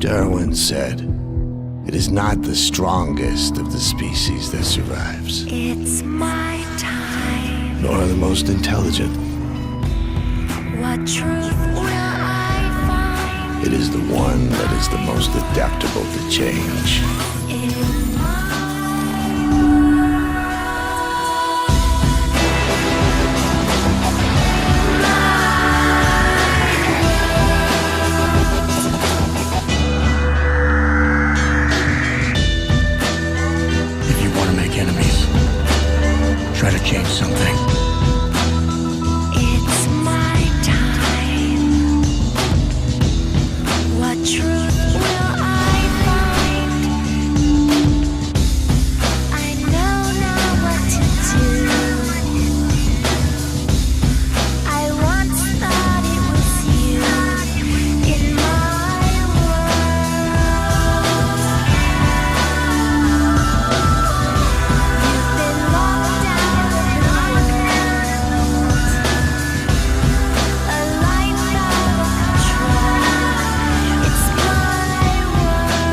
Darwin said, "It is not the strongest of the species that survives, It's my time. nor the most intelligent. What truth will I find It is the one that is the most adaptable to change." in my Try to change something. It's my time. What truth will I find? I know now what to do. I once thought it was you in my world. You've been locked out of the world, a life out of control. It's my world.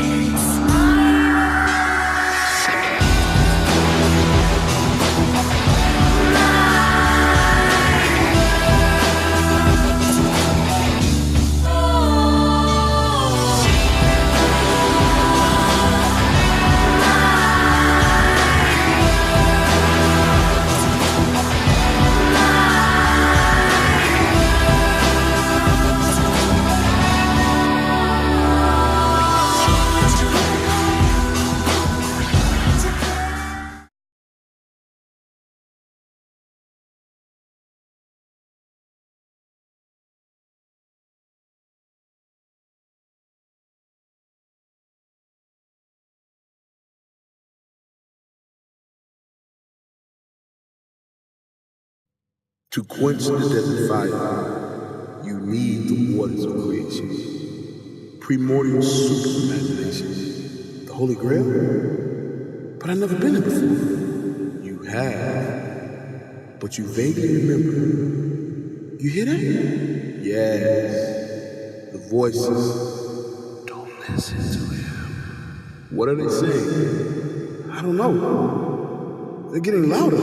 It's my To quench the desert fire, you need the waters of creation. Primordial soup of imagination. The Holy Grail? But I've never been there before. You have. But you vaguely remember. You hear that? Yes. The voices. Don't listen to him. What are they saying? I don't know. They're getting louder.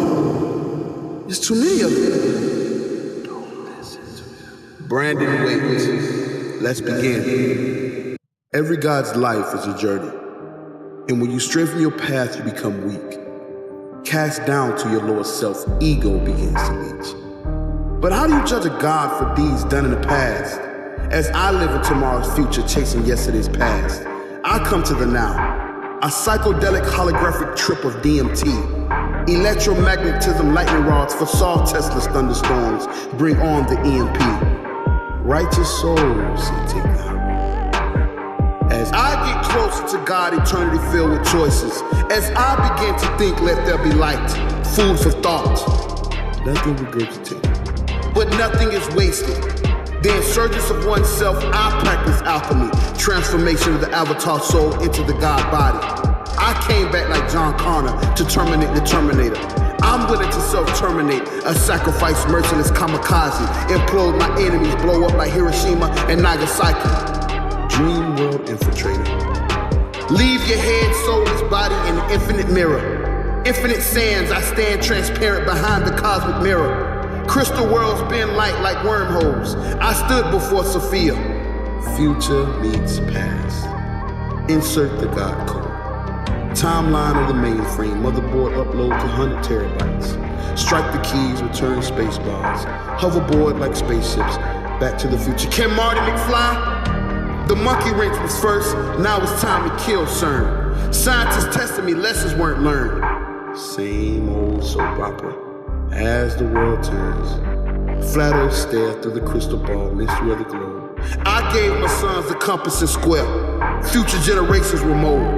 There's too many of them. Don't listen to him. Brandon waits. Let's begin. Every God's life is a journey. And when you strengthen your path, you become weak. Cast down to your lower self, ego begins to leach. But how do you judge a God for deeds done in the past? As I live in tomorrow's future, chasing yesterday's past, I come to the now. A psychedelic holographic trip of DMT. Electromagnetism lightning rods for Saul Tesla's thunderstorms bring on the EMP. Righteous souls, take now. As I get closer to God, eternity filled with choices. As I begin to think, let there be light, food for thought. Nothing regurgitated, but nothing is wasted. The insurgence of oneself, I practice alchemy, transformation of the avatar soul into the God body. I came back like John Connor to terminate the Terminator. I'm willing to self-terminate, a sacrifice merciless kamikaze, implode my enemies, blow up like Hiroshima and Nagasaki. Dream world infiltrator. Leave your head, soulless body in the infinite mirror. Infinite sands, I stand transparent behind the cosmic mirror. Crystal worlds bend light like wormholes. I stood before Sophia. Future meets past. Insert the God code. Timeline of the mainframe, motherboard upload to 100 terabytes. Strike the keys, return space bars. Hoverboard like spaceships, back to the future. Can Marty McFly? The monkey wrench was first, now it's time to kill CERN. Scientists tested me, lessons weren't learned. Same old soap opera, as the world turns. Flat earth stare through the crystal ball, mystery of the globe. I gave my sons the compass and square. Future generations will mold.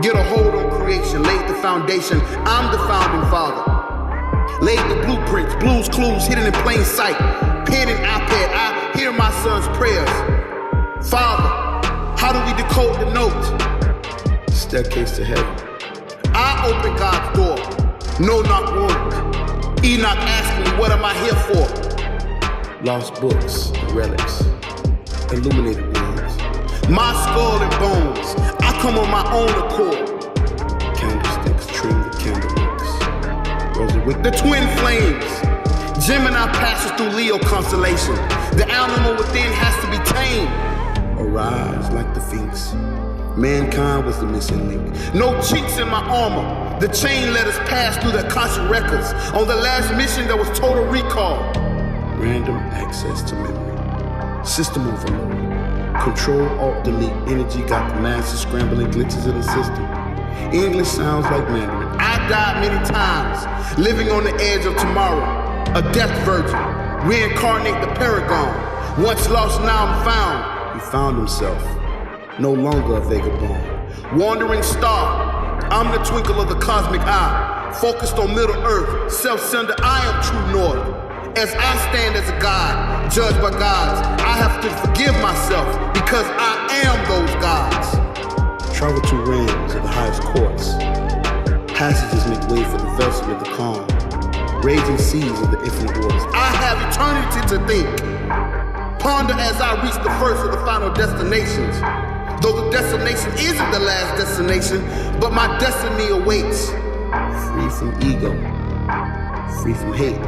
Get a hold on creation, laid the foundation, I'm the founding father. Laid the blueprints, blues, clues hidden in plain sight. Pen and iPad, I hear my son's prayers. Father, how do we decode the note? Staircase to heaven. I open God's door, no knock wound. Enoch asked me, what am I here for? Lost books, relics. illuminated ones. My skull and bones, I come on my own accord. Candlesticks trim the candlewicks. Rosy wick, the twin flames. Gemini passes through Leo constellation. The animal within has to be tamed. Arise like the Sphinx. Mankind was the missing link. No cheats in my armor. The chain let us pass through the Akashic records. On the last mission there was total recall. Random access to memory. System overload. Control, Alt, Delete. Energy got the masses scrambling glitches in the system. English sounds like Mandarin. I died many times, living on the edge of tomorrow. A death virgin. Reincarnate the paragon. Once lost, now I'm found. He found himself. No longer a vagabond. Wandering star. I'm the twinkle of the cosmic eye. Focused on Middle Earth. Self-centered, I am true north. As I stand as a god, judged by gods, I have to forgive myself because I am those gods. Travel to realms of the highest courts. Passages make way for the vessel of the calm. Raging seas of the infinite waters. I have eternity to think. Ponder as I reach the first of the final destinations. Though the destination isn't the last destination, but my destiny awaits. Free from ego, free from hate.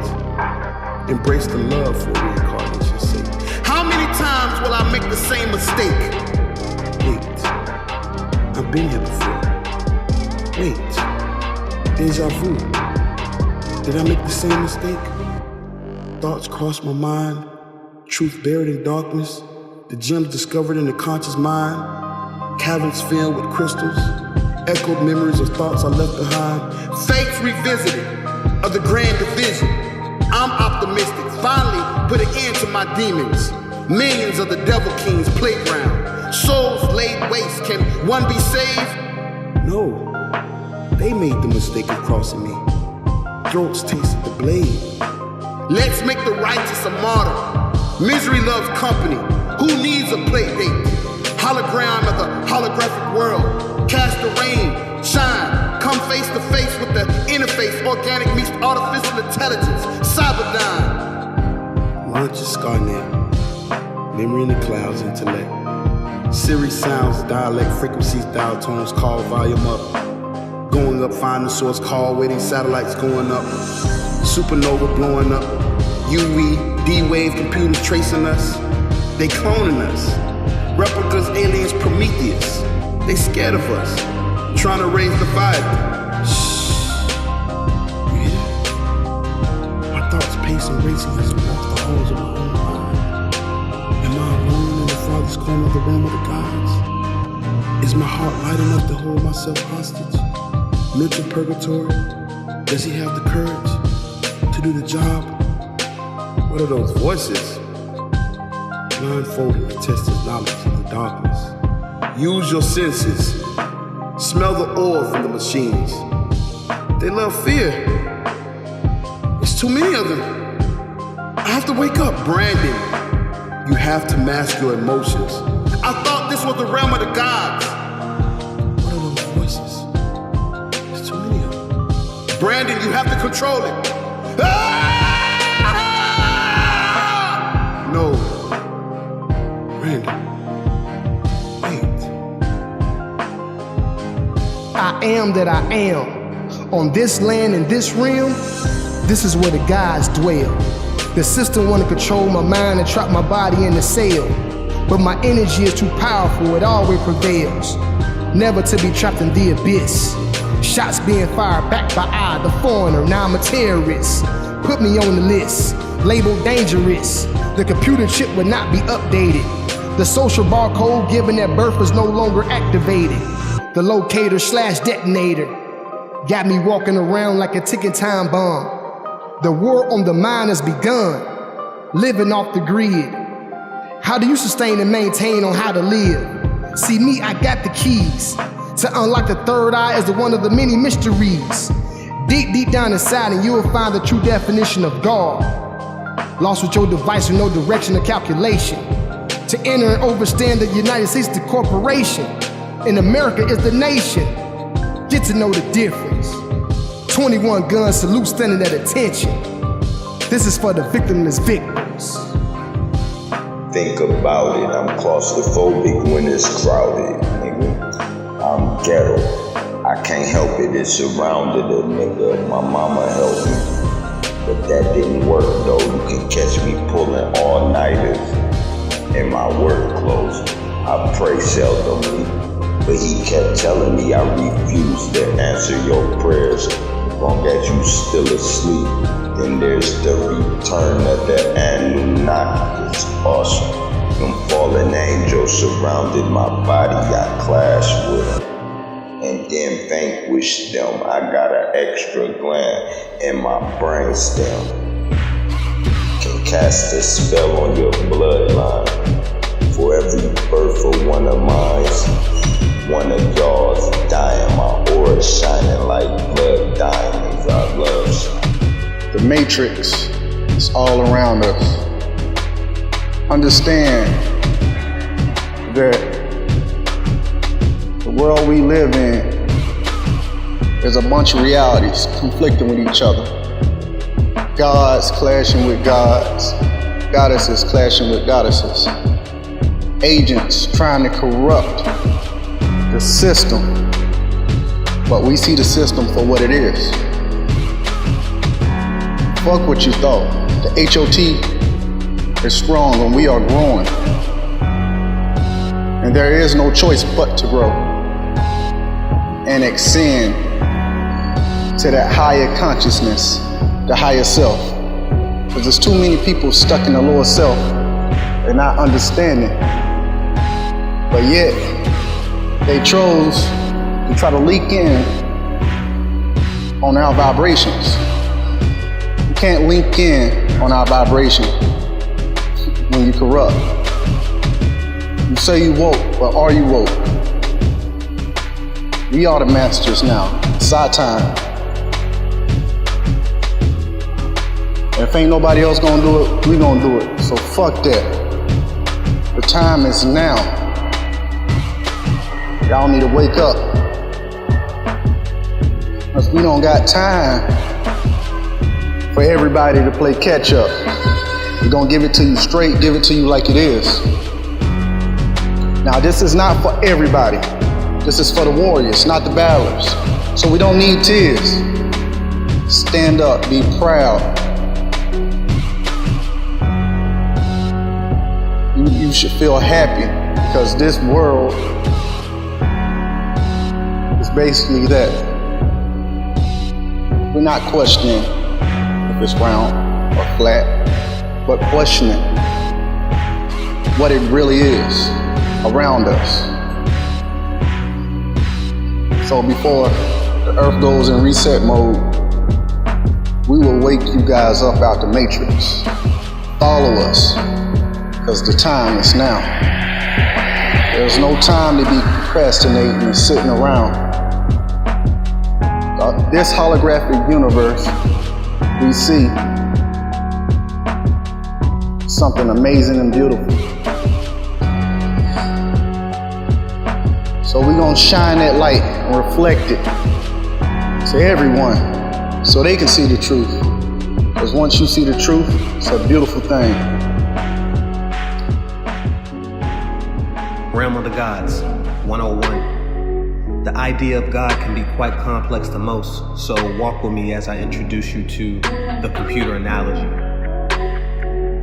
Embrace the love for reincarnation's sake. How many times will I make the same mistake? Wait, I've been here before. Wait, deja vu. Did I make the same mistake? Thoughts cross my mind, truth buried in darkness, the gems discovered in the conscious mind. Caverns filled with crystals, echoed memories of thoughts I left behind. Fates revisited of the grand division. I'm optimistic, finally put an end to my demons. Millions of the devil king's playground. Souls laid waste, can one be saved? No, they made the mistake of crossing me. Throats tasted the blade. Let's make the righteous a martyr. Misery loves company. Who needs a play date? Hologram of the holographic world. Cast the rain, shine. Come face to face with the interface. Organic meets artificial intelligence. Cyberdyne. Launch a Scarnet. Memory in the clouds, intellect. Siri sounds, dialect, frequencies, dial tones, call volume up. Going up, find the source, call, waiting, satellites going up. Supernova blowing up. UV, D-wave, computers tracing us. They cloning us. Replicas, aliens, Prometheus. They scared of us. Trying to raise the fire. Shh. You hear that? My thoughts pace and racing as I walk the halls of my own mind. Am I alone in the farthest corner of the realm of the gods? Is my heart light enough to hold myself hostage? Mental purgatory? Does he have the courage to do the job? What are those voices? Blindfolded to test his knowledge in the darkness. Use your senses. Smell the oil from the machines. They love fear. It's too many of them. I have to wake up. Brandon, you have to mask your emotions. I thought this was the realm of the gods. What are those voices? There's too many of them. Brandon, you have to control it. No. Brandon. Wait. I am that I am. On this land and this realm, this is where the gods dwell. The system wanna control my mind and trap my body in the cell. But my energy is too powerful, it always prevails. Never to be trapped in the abyss. Shots being fired back by I, the foreigner, now I'm a terrorist. Put me on the list, labeled dangerous. The computer chip would not be updated. The social barcode given at birth is no longer activated. The locator / detonator got me walking around like a ticking time bomb. The war on the mind has begun, living off the grid. How do you sustain and maintain on how to live? See me, I got the keys to unlock the third eye as one of the many mysteries. Dig deep down inside and you'll find the true definition of God. Lost with your device with no direction or calculation. To enter and overstand the United States is the corporation, and America is the nation. Get to know the difference. 21 gun salute standing at attention. This is for the victimless victims. think about it. I'm claustrophobic when it's crowded, nigga. I'm ghetto. I can't help it, it's surrounded a nigga. My mama helped me, but that didn't work though. You can catch me pulling all-nighters in my work clothes. I pray seldomly, but he kept telling me I refuse to answer your prayers. As long as you still asleep, then there's the return of the Anunnaki. It's awesome. Them fallen angels surrounded my body. I clashed with them and then vanquished them. I got an extra gland in my brainstem. Can cast a spell on your bloodline. For every birth of one of mine, one of y'all's dying. My aura shining like blood diamonds. I love shine. The matrix is all around us. Understand that the world we live in is a bunch of realities conflicting with each other. Gods clashing with gods, goddesses clashing with goddesses, agents trying to corrupt the system, but we see the system for what it is. Fuck what you thought. The H.O.T. is strong and we are growing. And there is no choice but to grow and ascend to that higher consciousness, the higher self. Because there's too many people stuck in the lower self and not understanding. But yet, they chose to try to leak in on our vibrations. You can't link in on our vibration when you corrupt. You say you woke, but are you woke? We are the masters now. It's our time. If ain't nobody else gonna do it, we gonna do it. So fuck that. The time is now. Y'all need to wake up. Cause we don't got time for everybody to play catch up. We're gonna give it to you straight, give it to you like it is. Now this is not for everybody. This is for the warriors, not the battlers. So we don't need tears. Stand up, be proud. You should feel happy because this world is basically that. We're not questioning if it's round or flat, but questioning what it really is around us. So before the earth goes in reset mode, we will wake you guys up out the matrix. Follow us, because the time is now. There's no time to be procrastinating and sitting around. This holographic universe we see something amazing and beautiful. So we're gonna shine that light and reflect it to everyone so they can see the truth. Because once you see the truth, it's a beautiful thing. Realm of the Gods, 101. The idea of God can be quite complex to most, so walk with me as I introduce you to the computer analogy.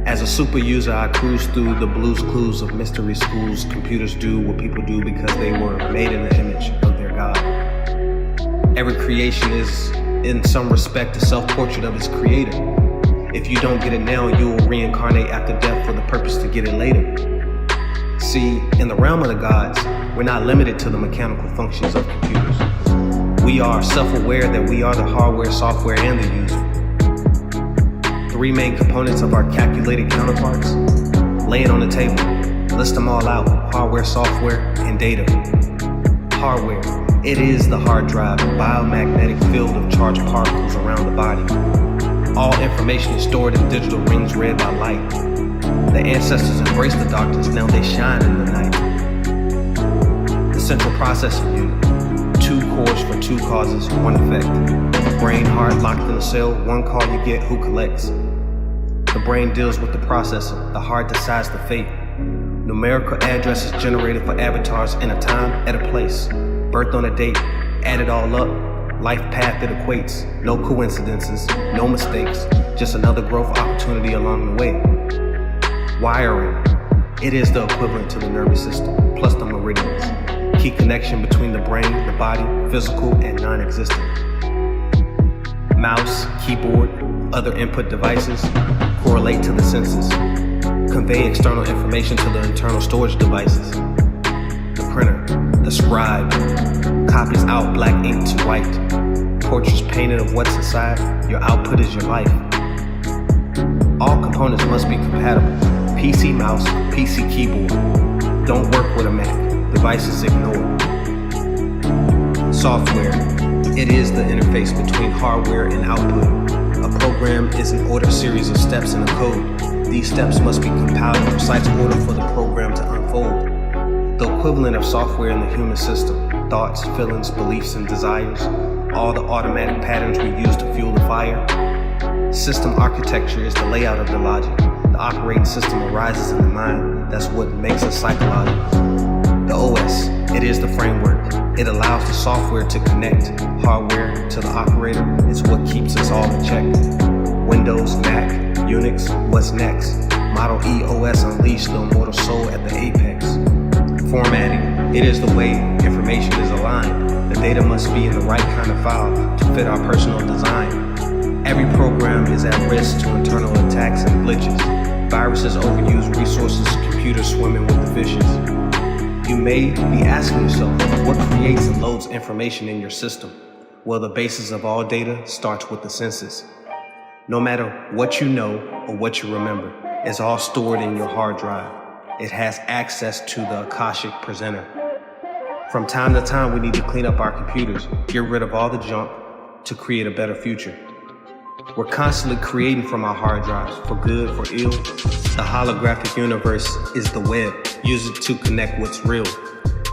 As a super user, I cruise through the blues clues of mystery schools. Computers do what people do because they were made in the image of their God. Every creation is, in some respect, a self-portrait of its creator. If you don't get it now, you will reincarnate after death for the purpose to get it later. See, in the realm of the gods, we're not limited to the mechanical functions of computers. We are self-aware that we are the hardware, software, and the user. Three main components of our calculated counterparts. Lay it on the table. List them all out. Hardware, software, and data. Hardware. It is the hard drive, a biomagnetic field of charged particles around the body. All information is stored in digital rings read by light. The ancestors embraced the darkness, now they shine in the night. The central processing unit. 2 cores for 2 causes, 1 effect. Brain, heart locked in a cell, 1 call you get, who collects? The brain deals with the processor, the heart decides the fate. Numerical addresses generated for avatars in a time, at a place. Birth on a date, add it all up. Life path that equates. No coincidences, no mistakes. Just another growth opportunity along the way. Wiring. It is the equivalent to the nervous system, plus the meridians. Key connection between the brain, the body, physical, and non-existent. Mouse, keyboard, other input devices correlate to the senses. Convey external information to the internal storage devices. The printer, the scribe, copies out black ink to white. Portraits painted of what's inside, your output is your life. All components must be compatible. PC mouse, PC keyboard. Don't work with a Mac, devices ignored. Software, it is the interface between hardware and output. A program is an ordered series of steps in a code. These steps must be compiled in precise order for the program to unfold. The equivalent of software in the human system, thoughts, feelings, beliefs, and desires, all the automatic patterns we use to fuel the fire. System architecture is the layout of the logic. The operating system arises in the mind. That's what makes us psychological. The OS, it is the framework. It allows the software to connect hardware to the operator. It's what keeps us all in check. Windows, Mac, Unix, what's next? Model E OS unleashed the immortal soul at the apex. Formatting, it is the way information is aligned. The data must be in the right kind of file to fit our personal design. Every program is at risk to internal attacks and glitches. Viruses overuse resources, computers swimming with the fishes. You may be asking yourself, what creates and loads information in your system? Well, the basis of all data starts with the senses. No matter what you know or what you remember, it's all stored in your hard drive. It has access to the Akashic presenter. From time to time, we need to clean up our computers, get rid of all the junk to create a better future. We're constantly creating from our hard drives, for good, for ill. The holographic universe is the web. Use it to connect what's real.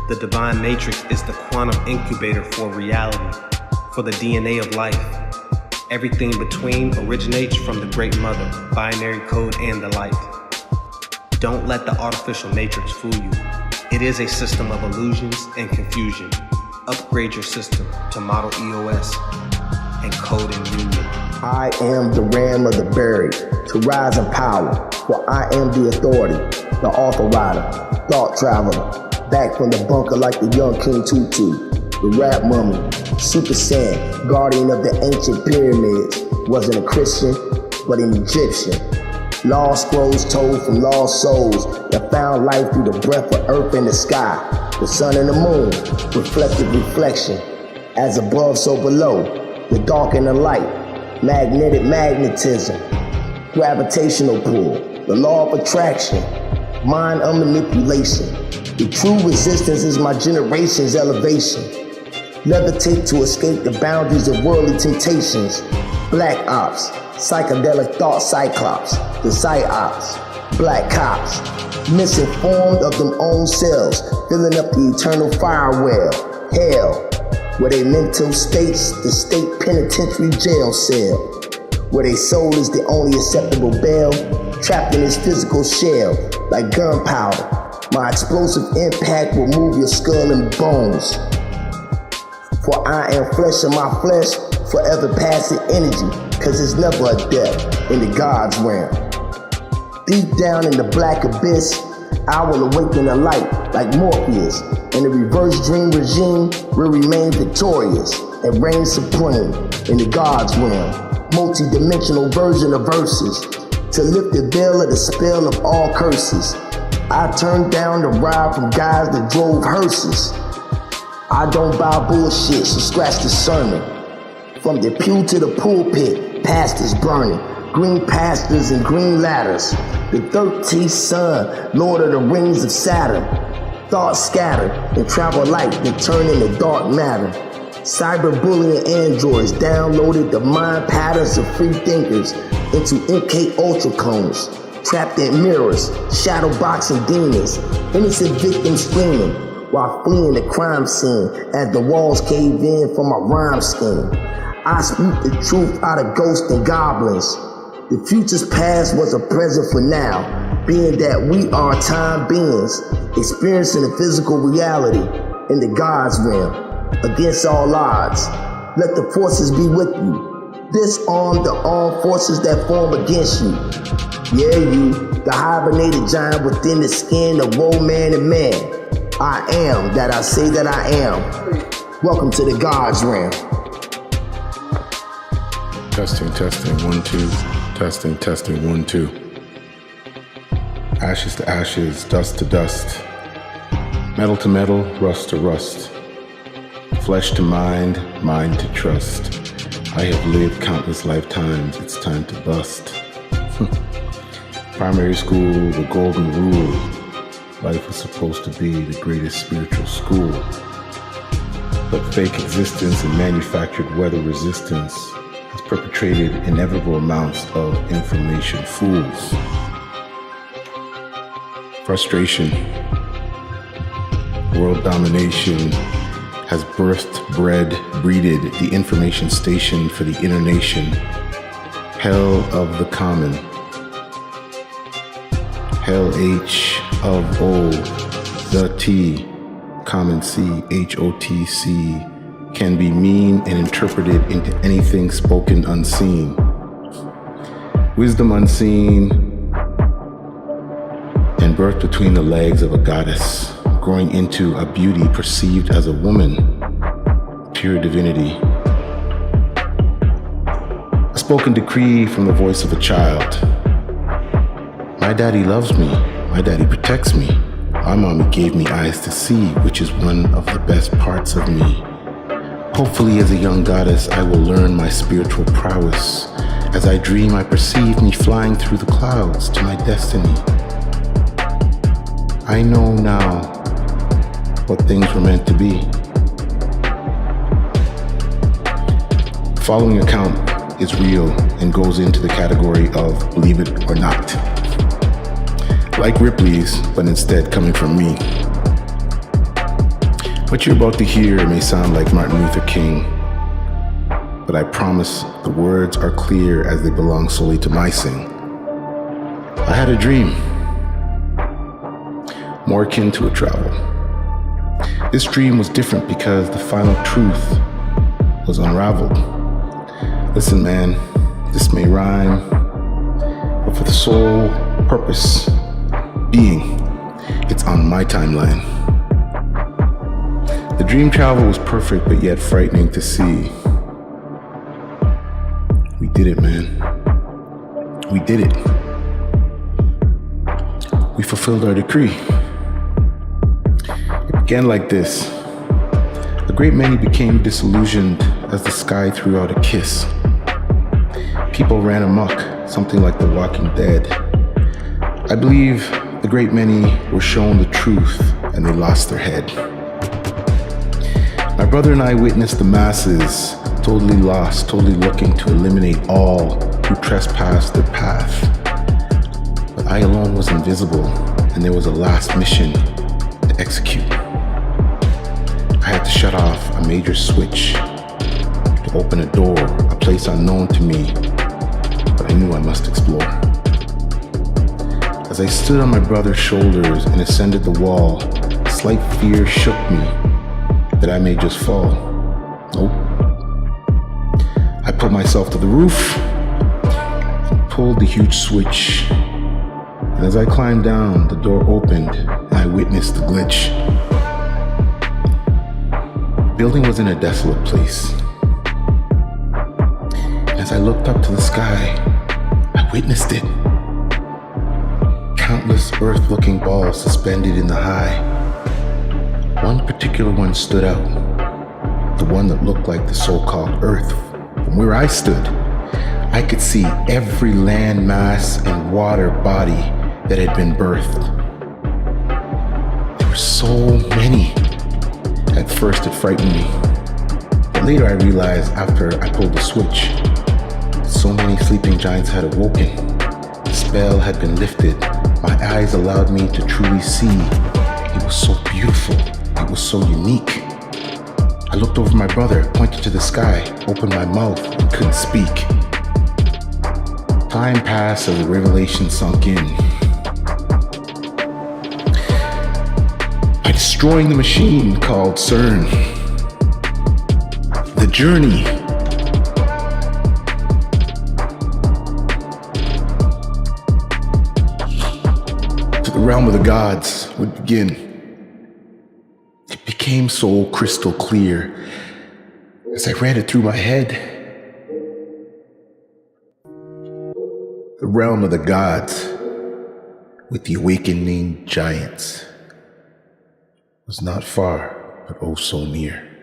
The divine matrix is the quantum incubator for reality, for the DNA of life. Everything between originates from the Great Mother, binary code and the light. Don't let the artificial matrix fool you. It is a system of illusions and confusion. Upgrade your system to Model EOS and code in union. I am the ram of the buried, to rise in power, for I am the authority, the author rider, thought traveler, back from the bunker like the young King Tutu, the rap mummy, Super Saiyan, guardian of the ancient pyramids, wasn't a Christian, but an Egyptian. Lost scrolls told from lost souls that found life through the breath of earth and the sky, the sun and the moon, reflective reflection, as above so below, the dark and the light, magnetic magnetism, gravitational pull, the law of attraction, mind of manipulation. The true resistance is my generation's elevation. Levitate to escape the boundaries of worldly temptations. Black ops, psychedelic thought cyclops, the psyops, black cops, misinformed of them own selves, filling up the eternal fire well, hell, where they mental states, the state penitentiary jail cell, where their soul is the only acceptable bail, trapped in its physical shell, like gunpowder. My explosive impact will move your skull and bones. For I am flesh of my flesh, forever passing energy, cause it's never a death in the God's realm. Deep down in the black abyss, I will awaken the light like Morpheus, and the reverse dream regime will remain victorious and reign supreme in the God's realm. Multi-dimensional version of verses to lift the veil of the spell of all curses. I turned down the ride from guys that drove hearses. I don't buy bullshit, so scratch the sermon. From the pew to the pulpit, pastors burning, green pastures and green ladders. The 13th son, Lord of the Rings of Saturn. Thoughts scattered and travel light that turn into dark matter. Cyberbullying androids downloaded the mind patterns of free thinkers into MK Ultra clones. Trapped in mirrors, shadow boxing demons, innocent victims screaming while fleeing the crime scene as the walls cave in from my rhyme scheme. I speak the truth out of ghosts and goblins. The future's past was a present for now, being that we are time beings experiencing a physical reality in the God's realm against all odds. Let the forces be with you. Disarm the armed forces that form against you. Yeah, you, the hibernated giant within the skin of old man and man. I am that I say that I am. Welcome to the God's realm. Testing, 1, 2. Testing, 1, 2. Ashes to ashes, dust to dust. Metal to metal, rust to rust. Flesh to mind, mind to trust. I have lived countless lifetimes, it's time to bust. Primary school, the golden rule. Life was supposed to be the greatest spiritual school. But fake existence and manufactured weather resistance has perpetrated inevitable amounts of information fools. Frustration, world domination has birthed, bred, breeded the information station for the inner nation. Hell of the common. Hell H of O, the T, common C, H.O.T.C, can be mean and interpreted into anything spoken unseen. Wisdom unseen and birth between the legs of a goddess, growing into a beauty perceived as a woman, pure divinity. A spoken decree from the voice of a child. My daddy loves me, my daddy protects me. My mommy gave me eyes to see, which is one of the best parts of me. Hopefully as a young goddess, I will learn my spiritual prowess. As I dream, I perceive me flying through the clouds to my destiny. I know now what things were meant to be. The following account is real and goes into the category of believe it or not. Like Ripley's, but instead coming from me. What you're about to hear may sound like Martin Luther King, but I promise the words are clear as they belong solely to my sing. I had a dream, more akin to a travel. This dream was different because the final truth was unraveled. Listen, man, this may rhyme, but for the sole purpose, being, it's on my timeline. The dream travel was perfect, but yet frightening to see. We did it, man. We did it. We fulfilled our decree. It began like this. A great many became disillusioned as the sky threw out a kiss. People ran amok, something like The Walking Dead. I believe the great many were shown the truth and they lost their head. My brother and I witnessed the masses totally lost, totally looking to eliminate all who trespassed their path. But I alone was invisible and there was a last mission to execute. I had to shut off a major switch to open a door, a place unknown to me, but I knew I must explore. As I stood on my brother's shoulders and ascended the wall, a slight fear shook me that I may just fall. Nope. I pulled myself to the roof and pulled the huge switch. And as I climbed down, the door opened and I witnessed the glitch. The building was in a desolate place. As I looked up to the sky, I witnessed it. Countless earth-looking balls suspended in the high. One particular one stood out, the one that looked like the so-called Earth. From where I stood, I could see every land mass and water body that had been birthed. There were so many. At first it frightened me, but later I realized after I pulled the switch, so many sleeping giants had awoken. The spell had been lifted. My eyes allowed me to truly see. It was so beautiful. It was so unique. I looked over my brother, pointed to the sky, opened my mouth, and couldn't speak. Time passed as the revelation sunk in. by destroying the machine called CERN. The journey to the realm of the gods would begin. It became so crystal clear as I ran it through my head. The realm of the gods with the awakening giants was not far, but oh so near.